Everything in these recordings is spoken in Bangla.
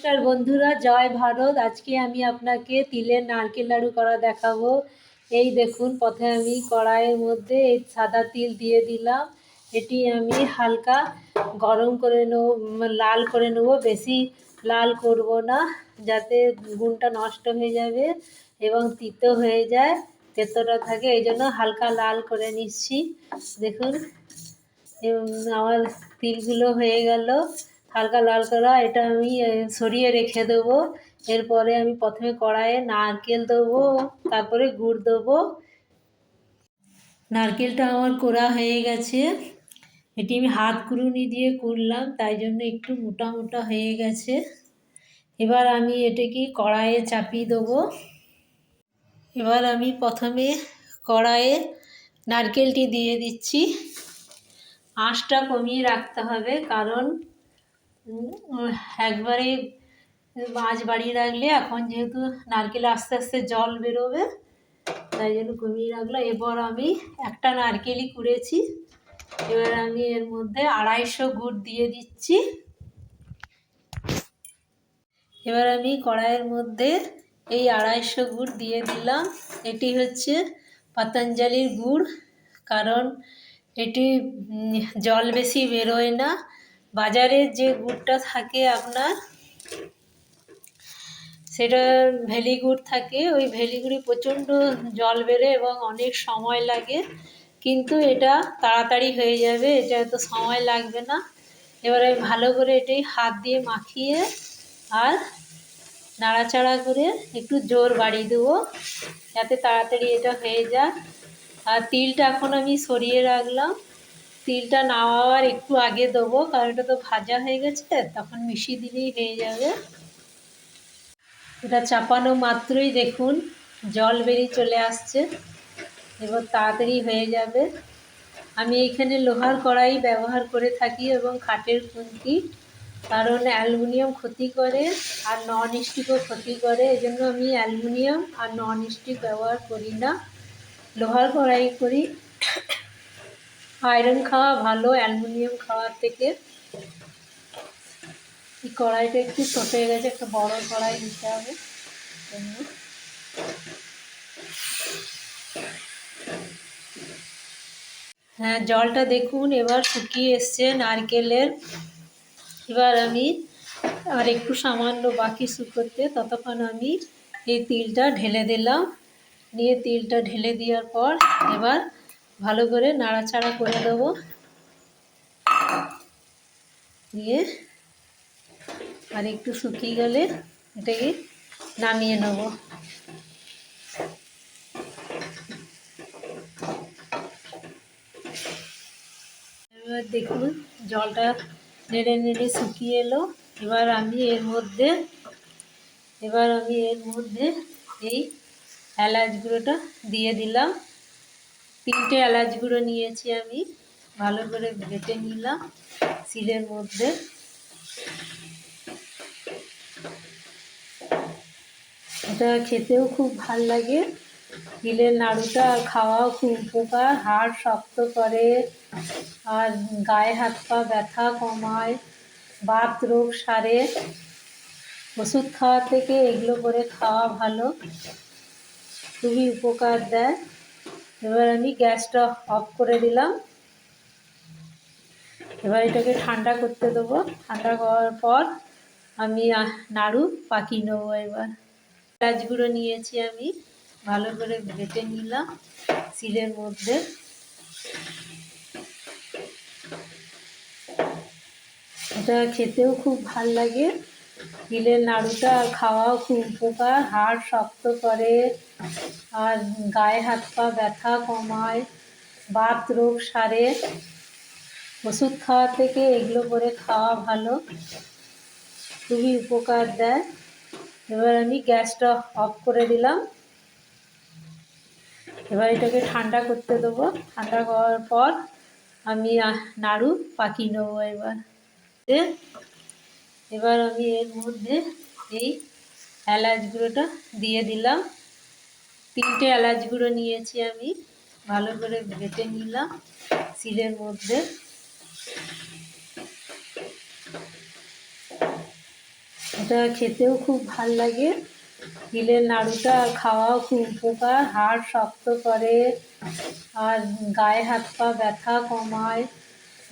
নমস্কার বন্ধুরা, জয় ভারত। আজকে আমি আপনাকে তিলের নারকেল নাড়ু করা দেখাবো। এই দেখুন, প্রথমে আমি কড়াইয়ের মধ্যে এই সাদা তিল দিয়ে দিলাম। এটি আমি হালকা গরম করে নেব, লাল করে নেব। বেশি লাল করব না, যাতে গুণটা নষ্ট হয়ে যাবে এবং তিতো হয়ে যায়, তেতোটা থাকে, এই জন্য হালকা লাল করে নিচ্ছি। দেখুন, আমার তিলগুলো হয়ে গেল হালকা লাল করা। এটা আমি সরিয়ে রেখে দেবো। এরপরে আমি প্রথমে কড়াইয়ে নারকেল দেবো, তারপরে গুড় দেবো। নারকেলটা আমার কোড়া হয়ে গেছে। এটি আমি হাত কুড়ুনি দিয়ে কুড়লাম, তাই জন্য একটু মোটা মোটা হয়ে গেছে। এবার আমি এটাকে কড়াইয়ে চাপিয়ে দেবো। এবার আমি প্রথমে কড়াইয়ে নারকেলটি দিয়ে দিচ্ছি। আঁচটা কমিয়ে রাখতে হবে, কারণ একবারে আঁচ বাড়িয়ে রাখলে, এখন যেহেতু নারকেলে আস্তে আস্তে জল বেরোবে, তাই জন্য কমিয়ে রাখলাম। এবার আমি একটা নারকেলই কুড়েছি। এবার আমি এর মধ্যে 250 গুড় দিয়ে দিচ্ছি। এবার আমি কড়াইয়ের মধ্যে এই 250 গুড় দিয়ে দিলাম। এটি হচ্ছে পতঞ্জলির গুড়, কারণ এটি জল বেশি বেরোয় না। বাজারে যে গুড়টা থাকে আপনার, সেটা ভেলি গুড় থাকে। ওই ভেলি গুড়ে প্রচণ্ড জল বেরোয় এবং অনেক সময় লাগে, কিন্তু এটা তাড়াতাড়ি হয়ে যাবে, এটা এত সময় লাগবে না। এবারে ভালো করে এটি হাত দিয়ে মাখিয়ে আর নাড়াচাড়া করে একটু জোর বাড়িয়ে দেবো, যাতে তাড়াতাড়ি এটা হয়ে যায়। আর তিলটা এখন আমি সরিয়ে রাখলাম। তিলটা নামাবার একটু আগে দেবো, কারণ এটা তো ভাজা হয়ে গেছে, তখন মিশিয়ে দিলেই হয়ে যাবে। এটা চাপানো মাত্রই দেখুন জল বেরিয়ে চলে আসছে। এবার তাড়াতাড়ি হয়ে যাবে। আমি এখানে লোহার কড়াই ব্যবহার করে থাকি এবং কাঠের খুন্তি, কারণ অ্যালুমিনিয়াম ক্ষতি করে আর নন স্টিকও ক্ষতি করে। এই জন্য আমি অ্যালুমিনিয়াম আর নন স্টিক ব্যবহার করি না, লোহার কড়াই করি। আয়রন খাওয়া ভালো অ্যালুমিনিয়াম খাওয়ার থেকে। এই কড়াইটা একটু ছোট হয়ে গেছে, একটা বড় কড়াই নিতে হবে। হ্যাঁ, জলটা দেখুন এবার শুকিয়ে এসছে নারকেলের। এবার আমি আর একটু সামান্য বাকি শুকোতে, ততক্ষণ আমি এই তিলটা ঢেলে দিলাম। নিয়ে তিলটা ঢেলে দেওয়ার পর এবার ভালো করে নাড়াচাড়া করে দেবো। দিয়ে আর একটু শুকিয়ে গেলে এটাকে নামিয়ে নেব। এবার দেখুন জলটা নেড়ে নেড়ে শুকিয়ে এলো। এবার আমি এর মধ্যে এই এলাচ গুঁড়োটা দিয়ে দিলাম। 3টে এলাচ গুঁড়ো নিয়েছি আমি, ভালো করে বেটে নিলাম শিলের মধ্যে। এটা খেতেও খুব ভাল লাগে। তিলের নাড়ুটা খাওয়াও খুব উপকার, হাড় শক্ত করে আর গায়ে হাত পা ব্যথা কমায়, বাত রোগ সারে। ওষুধ খাওয়ার থেকে এগুলো করে খাওয়া ভালো, খুবই উপকার দেয়। এবার আমি গ্যাসটা অফ করে দিলাম। এবার এটাকে ঠান্ডা করতে দেবো। ঠান্ডা করার পর আমি নাড়ু পাকিয়ে নেবো। এবার এলাচ গুঁড়ো নিয়েছি আমি, ভালো করে বেটে নিলাম শিলের মধ্যে। এটা খেতেও খুব ভাল লাগে। তিলের নাড়ুটা খাওয়াও খুব উপকার, হাড় শক্ত করে আর গায়ে হাত পা ব্যথা কমায়, বাত রোগ সারে। ওষুধ খাওয়ার থেকে এগুলো করে খাওয়া ভালো, খুবই উপকার দেয়। এবার আমি গ্যাসটা অফ করে দিলাম। এবার এটাকে ঠান্ডা করতে দেবো। ঠান্ডা করার পর আমি নাড়ু পাকিয়ে নেবো। এবার আমি এর মধ্যে এই এলাচ গুঁড়োটা দিয়ে দিলাম। 3টে এলাচ গুঁড়ো নিয়েছি আমি, ভালো করে বেটে নিলাম শিলের মধ্যে। এটা খেতেও খুব ভাল লাগে। তিলের নাড়ুটা খাওয়াও খুব উপকার, হাড় শক্ত করে, আর গায়ে হাত পা ব্যথা কমায়,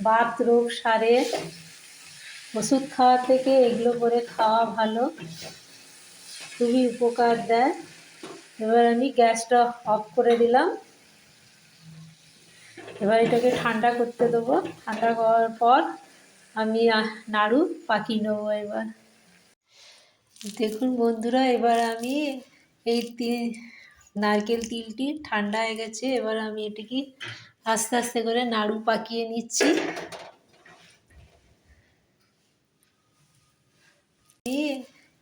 বাত রোগ সারে। ওষুধ খাওয়ার থেকে এগুলো করে খাওয়া ভালো, খুবই উপকার দেয়। এবার আমি গ্যাসটা অফ করে দিলাম। এবার এটাকে ঠান্ডা করতে দেবো। ঠান্ডা করার পর আমি নাড়ু পাকিয়ে নেবো। এবার দেখুন বন্ধুরা, এবার আমি এই নারকেল তিলটি ঠান্ডা হয়ে গেছে। এবার আমি এটিকে আস্তে আস্তে করে নাড়ু পাকিয়ে নিচ্ছি।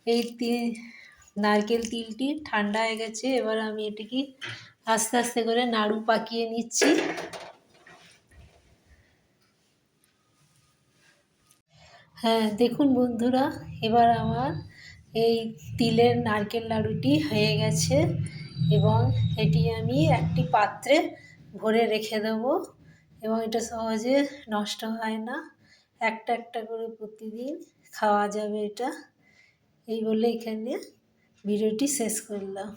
এই নারকেল তিলটি ঠান্ডা হয়ে গেছে। এবার আমি এটিকে আস্তে আস্তে করে নাড়ু পাকিয়ে নিচ্ছি। হ্যাঁ দেখুন বন্ধুরা, এবার আমার এই তিলের নারকেল নাড়ুটি হয়ে গেছে এবং এটি আমি একটি পাত্রে ভরে রেখে দেবো এবং এটা সহজে নষ্ট হয় না। একটা একটা করে প্রতিদিন খাওয়া যাবে এটা। এই বলে এখানে ভিডিওটি শেষ করলাম।